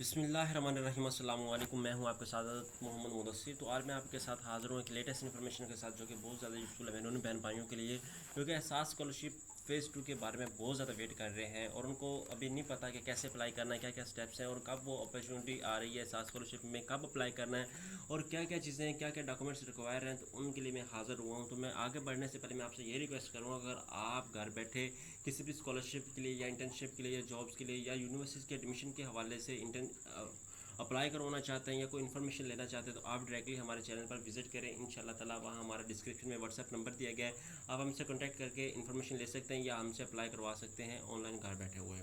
बिस्मिल्लाहिर्रहमानिर्रहीम अस्सलामु अलैकुम। मैं हूं आपके साथ मोहम्मद मुदस्सिर। तो आज मैं आपके साथ हाज़िर हूं एक लेटेस्ट इन्फॉर्मेशन के साथ जो कि बहुत ज़्यादा यूज़फुल है मेरे उन बहन भाइयों के लिए क्योंकि एहसास स्कॉलरशिप फ़ेज़ 2 के बारे में बहुत ज़्यादा वेट कर रहे हैं और उनको अभी नहीं पता कि कैसे अप्लाई करना है, क्या क्या स्टेप्स हैं और कब वो अपॉर्चुनिटी आ रही है एहसास स्कॉलरशिप में, कब अप्लाई करना है और क्या क्या चीज़ें हैं, क्या क्या डॉक्यूमेंट्स रिक्वायर हैं। तो उनके लिए मैं हाज़िर हुआ हूँ। तो मैं आगे बढ़ने से पहले मैं आपसे ये रिक्वेस्ट करूँगा, अगर आप घर बैठे किसी भी स्कॉलरशिप के लिए या इंटर्नशिप के लिए या जॉब्स के लिए या यूनिवर्सिटी के एडमिशन के हवाले से अप्लाई करवाना चाहते हैं या कोई इन्फॉर्मेशन लेना चाहते हैं तो आप डायरेक्टली हमारे चैनल पर विजिट करें। इंशाल्लाह ताला वहाँ हमारा डिस्क्रिप्शन में व्हाट्सएप नंबर दिया गया है, आप हमसे कॉन्टैक्ट करके इन्फॉर्मेशन ले सकते हैं या हमसे अप्लाई करवा सकते हैं ऑनलाइन घर बैठे हुए।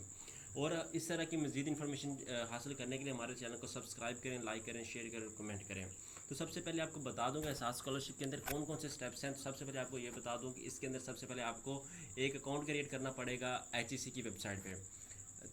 और इस तरह की मज़ीद इन्फॉर्मेशन हासिल करने के लिए हमारे चैनल को सब्सक्राइब करें, लाइक करें, शेयर करें, कमेंट करें। तो सबसे पहले आपको बता दूंगा एहसास स्कॉलरशिप के अंदर कौन कौन से स्टेप्स हैं। तो सबसे पहले आपको ये बता दूं कि इसके अंदर सबसे पहले आपको एक अकाउंट क्रिएट करना पड़ेगा एचईसी की वेबसाइट पे।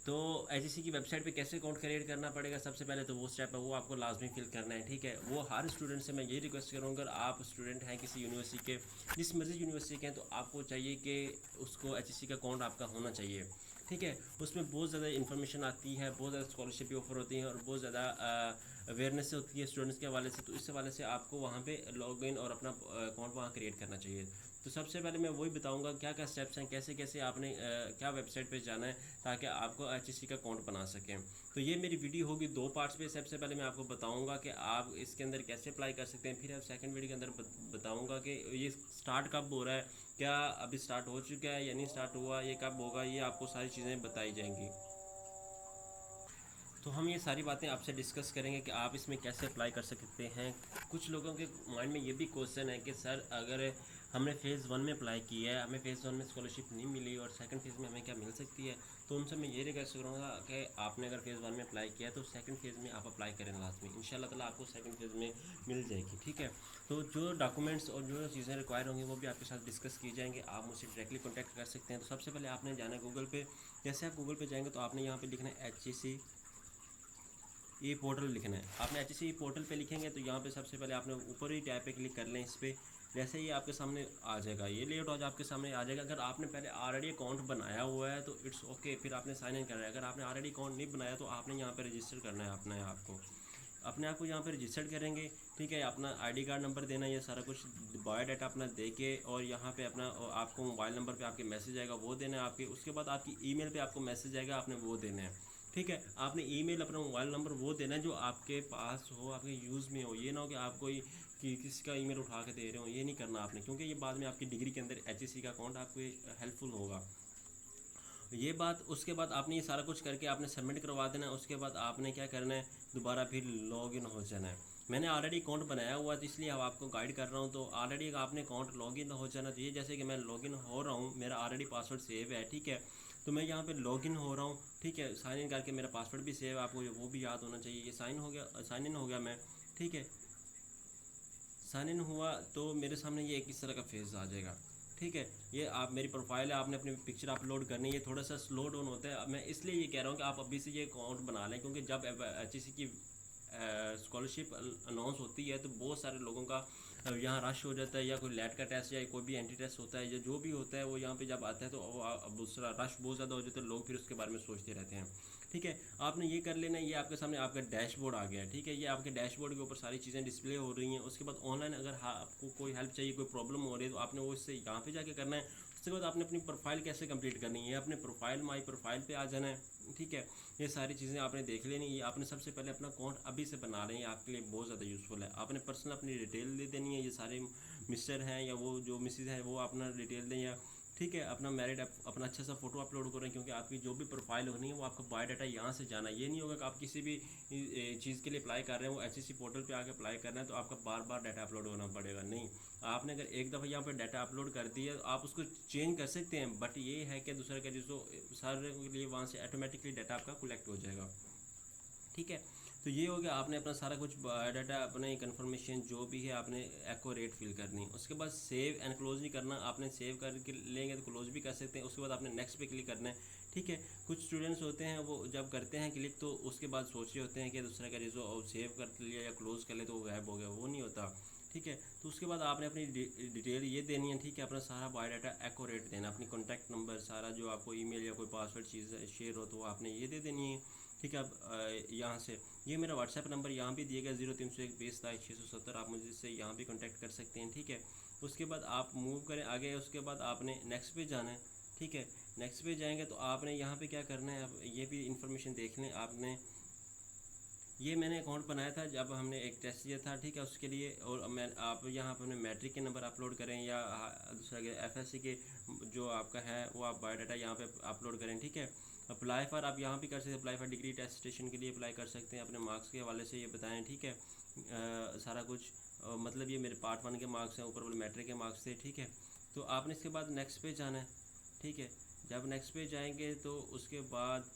तो एचईसी की वेबसाइट पे कैसे अकाउंट क्रिएट करना पड़ेगा, सबसे पहले तो वो स्टेप है वो आपको लाजमी फिल करना है, ठीक है। वो हर स्टूडेंट से मैं ये रिक्वेस्ट करूँगा, अगर आप स्टूडेंट हैं किसी यूनिवर्सिटी के, जिस मर्जी यूनिवर्सिटी के हैं, तो आपको चाहिए कि उसको एचईसी का अकाउंट आपका होना चाहिए, ठीक है। उसमें बहुत ज़्यादा इन्फॉर्मेशन आती है, बहुत ज़्यादा स्कॉलरशिप भी ऑफर होती हैं और बहुत ज़्यादा अवेयरनेस होती है स्टूडेंट्स के हवाले से। तो इस हवाले से आपको वहाँ पे लॉगिन और अपना अकाउंट वहाँ क्रिएट करना चाहिए। तो सबसे पहले मैं वही बताऊंगा क्या क्या स्टेप्स हैं, कैसे कैसे आपने क्या वेबसाइट पे जाना है ताकि आपको एचईसी का अकाउंट बना सकें। तो ये मेरी वीडियो होगी दो पार्ट्स पे। सबसे पहले मैं आपको बताऊंगा कि आप इसके अंदर कैसे अप्लाई कर सकते हैं, फिर आप सेकंड वीडियो के अंदर बताऊंगा कि ये स्टार्ट कब हो रहा है, क्या अभी स्टार्ट हो चुका है या नहीं स्टार्ट हुआ, ये कब होगा, ये आपको सारी चीज़ें बताई जाएंगी। तो हम ये सारी बातें आपसे डिस्कस करेंगे कि आप इसमें कैसे अप्लाई कर सकते हैं। कुछ लोगों के माइंड में ये भी क्वेश्चन है कि सर अगर हमने फ़ेज़ 1 में अप्लाई किया है, हमें फ़ेज़ 1 में स्कॉलरशिप नहीं मिली और सेकंड फ़ेज़ में हमें क्या मिल सकती है। तो उनसे मैं ये रिक्वेस्ट करूँगा कि आपने अगर फ़ेज़ 1 में अप्लाई किया है तो सेकंड फ़ेज़ में आप अप्लाई करें लाजमी, इंशाल्लाह ताला आपको सेकंड फ़ेज़ में मिल जाएगी, ठीक है। तो जो डॉक्यूमेंट्स और जो चीज़ें रिक्वायर होंगी वो भी आपके साथ डिस्कस की जाएंगे, आप मुझसे डायरेक्टली कॉन्टैक्ट कर सकते हैं। तो सबसे पहले आपने जाना है गूगल पे। जैसे आप गूगल पे जाएंगे तो आपने यहाँ पे लिखना है एचईसी ई पोर्टल लिखना है। आपने एच ई पोर्टल पे लिखेंगे तो यहाँ पे सबसे पहले आपने ऊपर ही टैब पे क्लिक कर लें इस पर। जैसे ही आपके सामने आ जाएगा, ये लेआउट आज आपके सामने आ जाएगा। अगर आपने पहले ऑलरेडी अकाउंट बनाया हुआ है तो इट्स ओके, फिर आपने साइन इन करना है। अगर आपने ऑलरेडी अकाउंट नहीं बनाया तो आपने यहाँ पर रजिस्टर करना है अपने आप को यहाँ पर रजिस्टर्ड करेंगे, ठीक है। अपना आईडी कार्ड नंबर देना, ये सारा कुछ बायोडाटा अपना दे के और यहाँ पे अपना आपको मोबाइल नंबर पे आपके मैसेज आएगा वो देना है आपके। उसके बाद आपकी ईमेल पे आपको मैसेज आएगा, आपने वो देना है, ठीक है। आपने ईमेल अपना मोबाइल नंबर वो देना है जो आपके पास हो, आपके यूज़ में हो। ये ना हो कि आप कोई कि किसी का ईमेल उठा के दे रहे हो, ये नहीं करना आपने, क्योंकि ये बाद में आपकी डिग्री के अंदर एचईसी का अकाउंट आपको हेल्पफुल होगा। ये बात, उसके बाद आपने ये सारा कुछ करके आपने सबमिट करवा देना है। उसके बाद आपने क्या करना है, दोबारा फिर लॉग इन हो जाना है। मैंने ऑलरेडी अकाउंट बनाया हुआ है तो इसलिए अब आपको गाइड कर रहा हूँ। तो ऑलरेडी आपने अकाउंट लॉग इन हो जाना चाहिए। जैसे कि मैं लॉग इन हो रहा हूँ, मेरा ऑलरेडी पासवर्ड सेव है, ठीक है। तो मैं यहाँ पे लॉग इन हो रहा हूँ, ठीक है। साइन इन करके मेरा पासवर्ड भी सेव है, आपको वो भी याद होना चाहिए। ये साइन इन हो गया मैं, ठीक है। साइन इन हुआ तो मेरे सामने ये एक इस तरह का फेज़ आ जाएगा, ठीक है। ये आप मेरी प्रोफाइल है, आपने अपनी पिक्चर अपलोड करनी है। ये थोड़ा सा स्लो डाउन होता है, मैं इसलिए ये कह रहा हूँ कि आप अभी से ये अकाउंट बना लें, क्योंकि जब एचईसी की स्कॉलरशिप अनाउंस होती है तो बहुत सारे लोगों का यहाँ रश हो जाता है, या कोई लैट का टेस्ट या कोई भी एंटी टेस्ट होता है या जो भी होता है वो यहाँ पे जब आता है तो दूसरा रश बहुत ज़्यादा हो जाता है, लोग फिर उसके बारे में सोचते रहते हैं, ठीक है। आपने ये कर लेना। ये आपके सामने आपका डैशबोर्ड आ गया है, ठीक है। ये आपके डैशबोर्ड के ऊपर सारी चीज़ें डिस्प्ले हो रही हैं। उसके बाद ऑनलाइन अगर आपको कोई हेल्प चाहिए, कोई प्रॉब्लम हो रही है तो आपने वो इससे यहाँ पे जाके करना है। उसके बाद आपने अपनी प्रोफाइल कैसे कंप्लीट करनी है, अपने प्रोफाइल माई प्रोफाइल पे आ जाना है, ठीक है। ये सारी चीज़ें आपने देख लेनी। ये आपने सबसे पहले अपना अकाउंट अभी से बना रहे हैं, आपके लिए बहुत ज़्यादा यूज़फुल है। आपने पर्सनल अपनी डिटेल दे देनी है, ये सारे मिस्टर हैं या वो जो मिसिज हैं वो अपना डिटेल दें, या ठीक है अपना मैरिड अपना अच्छा सा फोटो अपलोड करें, क्योंकि आपकी जो भी प्रोफाइल होनी है वो आपका बायोडाटा यहाँ से जाना है। ये नहीं होगा कि आप किसी भी चीज़ के लिए अप्लाई कर रहे हैं, वो एचईसी पोर्टल पे आके अप्लाई करना है तो आपका बार बार डाटा अपलोड होना पड़ेगा। नहीं, आपने अगर एक दफ़ा यहाँ पर डाटा अपलोड कर दिया तो आप उसको चेंज कर सकते हैं, बट ये है कि दूसरे का जिसको सारे के लिए वहाँ से ऑटोमेटिकली डाटा आपका कलेक्ट हो जाएगा, ठीक है। तो ये हो गया, आपने अपना सारा कुछ डाटा अपने कंफर्मेशन जो भी है आपने एक्यूरेट फिल करनी। उसके बाद सेव एंड क्लोज नहीं करना, आपने सेव करके लेंगे तो क्लोज भी कर सकते हैं। उसके बाद आपने नेक्स्ट पे क्लिक करना है, ठीक है। कुछ स्टूडेंट्स होते हैं वो जब करते हैं क्लिक तो उसके बाद सोच रहे होते हैं कि दूसरा का जो सेव कर लिया या क्लोज कर ले तो वो गायब हो गया, वो नहीं होता, ठीक है। तो उसके बाद आपने अपनी डिटेल ये देनी है, ठीक है। अपना सारा बायोडाटा एक्यूरेट देना, अपनी कॉन्टैक्ट नंबर सारा जो आपको ईमेल या कोई पासवर्ड चीज़ शेयर हो तो आपने ये दे देनी है, ठीक है। अब यहाँ से ये मेरा व्हाट्सएप नंबर यहाँ भी दिया गया 0301 20 27 670, आप मुझसे यहाँ भी कांटेक्ट कर सकते हैं। ठीक है। उसके बाद आप मूव करें आगे, उसके बाद आपने नेक्स्ट पे जाना है। ठीक है। नेक्स्ट पे जाएंगे तो आपने यहाँ पे क्या करना है, अब ये भी इंफॉर्मेशन देख लें आपने। ये मैंने अकाउंट बनाया था जब हमने एक टेस्ट दिया था। ठीक है। उसके लिए और मैं आप यहाँ पर अपने मैट्रिक के नंबर अपलोड करें या दूसरा एफएससी के जो आपका है वो आप बायोडाटा यहाँ पे अपलोड करें। ठीक है। अप्लाई फॉर आप यहाँ भी कर सकते हैं, apply for degree test station के लिए अप्लाई कर सकते हैं। अपने मार्क्स के हवाले से ये बताएं। ठीक है। सारा कुछ मतलब ये मेरे पार्ट 1 के मार्क्स हैं, ऊपर वाले मैट्रिक के मार्क्स थे। ठीक है। तो आपने इसके बाद नेक्स्ट पे जाना है। ठीक है। जब नेक्स्ट पे जाएंगे तो उसके बाद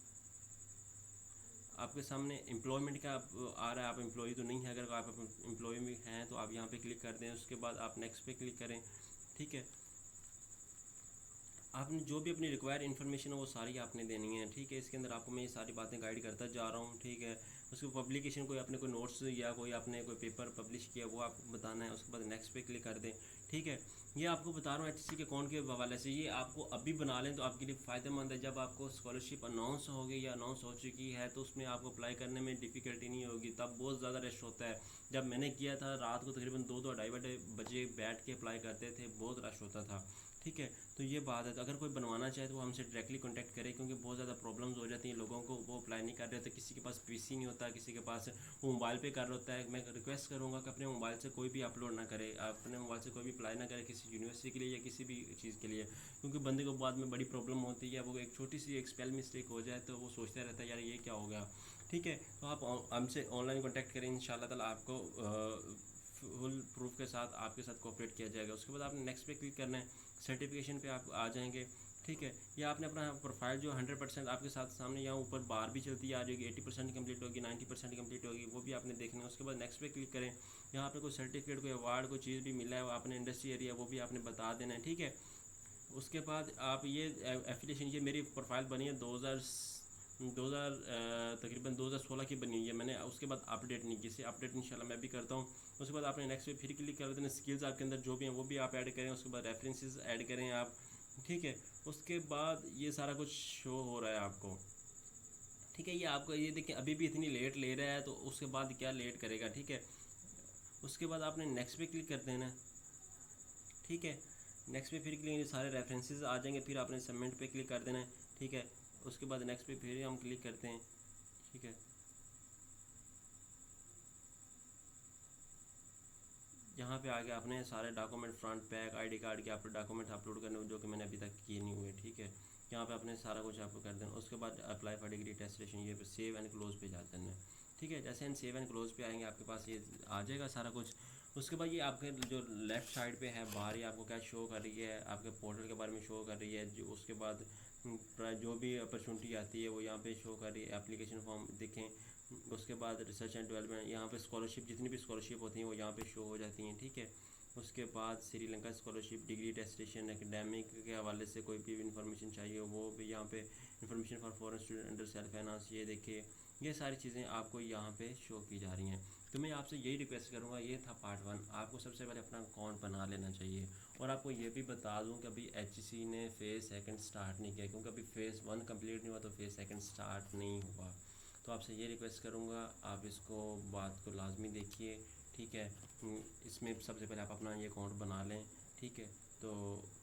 आपके सामने एम्प्लॉयमेंट का आ रहा है। आप एम्प्लॉय तो नहीं है, अगर आप एम्प्लॉय में हैं तो आप यहाँ पे क्लिक कर दें। उसके बाद आप नेक्स्ट पे क्लिक करें। ठीक है। आपने जो भी अपनी रिक्वायर्ड इन्फॉर्मेशन है वो सारी आपने देनी है। ठीक है। इसके अंदर आपको मैं ये सारी बातें गाइड करता जा रहा हूँ। ठीक है। उसके पब्लिकेशन कोई आपने कोई नोट्स या कोई आपने कोई पेपर पब्लिश किया वो आपको बताना है। उसके बाद नेक्स्ट पे क्लिक कर दें। ठीक है। ये आपको बता रहा हूँ एचएससी के अकाउंट के हवाले से, ये आपको अभी बना लें तो आपके लिए फ़ायदेमंद है। जब आपको स्कॉलरशिप अनाउंस होगी या अनाउंस हो चुकी है तो उसमें आपको अप्लाई करने में डिफ़िकल्टी नहीं होगी, तब बहुत ज़्यादा रश होता है। जब मैंने किया था रात को तकरीबन 2-2 ढाई बजे बैठ के अप्लाई करते थे, बहुत रश होता था। ठीक है। तो ये बात है, तो अगर कोई बनवाना चाहे तो वो हमसे डायरेक्टली कांटेक्ट करे, क्योंकि बहुत ज़्यादा प्रॉब्लम्स हो जाती हैं लोगों को, वो अप्लाई नहीं कर रहे होते। किसी के पास पीसी नहीं होता, किसी के पास वो मोबाइल पे कर रहा होता है। मैं रिक्वेस्ट करूँगा कि अपने मोबाइल से कोई भी अपलोड ना करे, अपने मोबाइल से कोई भी अप्लाई ना करे किसी यूनिवर्सिटी के लिए या किसी भी चीज़ के लिए, क्योंकि बंदे को बाद में बड़ी प्रॉब्लम होती है। वो एक छोटी सी एक स्पेल मिस्टेक हो जाए तो वो सोचता रहता है यार ये क्या हो गया। ठीक है। तो आप हमसे ऑनलाइन कॉन्टैक्ट करें, इंशाल्लाह ताला आपको फुल प्रूफ के साथ आपके साथ कोऑपरेट किया जाएगा। उसके बाद आपने नेक्स्ट पे क्लिक करना है, सर्टिफिकेशन पे आप आ जाएंगे। ठीक है। या आपने अपना प्रोफाइल जो 100% आपके साथ सामने यहाँ ऊपर बार भी चलती आ जाएगी, 80% कंप्लीट होगी, 90% कंप्लीट होगी, वो भी आपने देखना है। उसके बाद नेक्स्ट पे क्लिक करें। यहाँ पे कोई सर्टिफिकेट कोई अवार्ड कोई चीज़ भी मिला है वो आपने इंडस्ट्री एरिया वो भी आपने बता देना है। ठीक है। उसके बाद आप ये एफिलिएशन, ये मेरी प्रोफाइल बनी है 2000 तकरीबन 2016 की बनी हुई है मैंने। उसके बाद अपडेट नहीं की, इसे अपडेट इंशाल्लाह मैं भी करता हूँ। उसके बाद आपने नेक्स्ट पे फिर क्लिक कर देना। स्किल्स आपके अंदर जो भी हैं वो भी आप ऐड करें। उसके बाद रेफरेंसेस ऐड करें आप। ठीक है। उसके बाद ये सारा कुछ शो हो रहा है आपको। ठीक है। ये आपको ये देखिए अभी भी इतनी लेट ले रहा है, तो उसके बाद क्या लेट करेगा। ठीक है। उसके बाद आपने नेक्स्ट पे क्लिक कर देना है। ठीक है। नेक्स्ट पे फिर क्लिक, सारे रेफरेंसेस आ जाएंगे, फिर आपने सबमिट पे क्लिक कर देना है। ठीक है। उसके बाद नेक्स्ट पे फिर हम क्लिक करते हैं। ठीक है। यहाँ पे आगे आपने सारे document front back ID card के आपके डॉक्यूमेंट अपलोड करने जो कि मैंने अभी तक किए नहीं हुए। ठीक है। यहाँ पे आपने सारा कुछ आपको कर देना। उसके बाद अप्लाई फॉर डिग्री टेस्टेशन, ये पे सेव एंड क्लोज पे जा देना है। ठीक है। जैसे हम सेव एंड क्लोज पे आएंगे आपके पास ये आ जाएगा सारा कुछ। उसके बाद ये आपके जो लेफ़्ट साइड पे है बाहर ही आपको क्या शो कर रही है, आपके पोर्टल के बारे में शो कर रही है। जो उसके बाद जो भी अपॉर्चुनिटी आती है वो यहाँ पे शो कर रही है। एप्लीकेशन फॉर्म देखें। उसके बाद रिसर्च एंड डेवलपमेंट, यहाँ पे स्कॉलरशिप जितनी भी स्कॉलरशिप होती हैं वो यहाँ पे शो हो जाती हैं। ठीक है। उसके बाद श्रीलंका स्कॉलरशिप, डिग्री टेस्टेशन, एकेडमिक के हवाले से कोई भी इन्फॉर्मेशन चाहिए वो भी यहाँ पे, information for foreign student under self finance, ये देखिए ये सारी चीज़ें आपको यहाँ पे शो की जा रही हैं। तो मैं आपसे यही रिक्वेस्ट करूँगा, ये था पार्ट 1। आपको सबसे पहले अपना अकाउंट बना लेना चाहिए। और आपको ये भी बता दूँ कि अभी एचईसी ने फेज़ सेकंड स्टार्ट नहीं किया, क्योंकि अभी फेज़ 1 कंप्लीट नहीं हुआ तो फेज़ सेकंड स्टार्ट नहीं हुआ। तो आपसे ये रिक्वेस्ट करूँगा आप इसको बात को लाजमी देखिए। ठीक है। इसमें सबसे पहले आप अपना ये अकाउंट बना लें। ठीक है। तो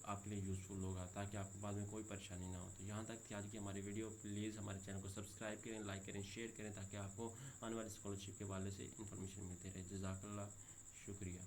आपके लिए यूज़फुल होगा, ताकि आपको बाद में कोई परेशानी ना हो। तो यहाँ तक थी आज की हमारी वीडियो। प्लीज़ हमारे चैनल को सब्सक्राइब करें, लाइक करें, शेयर करें, ताकि आपको आने वाली स्कॉलरशिप के हवाले से इन्फॉर्मेशन मिलती रहे। जज़ाकल्लाह, शुक्रिया।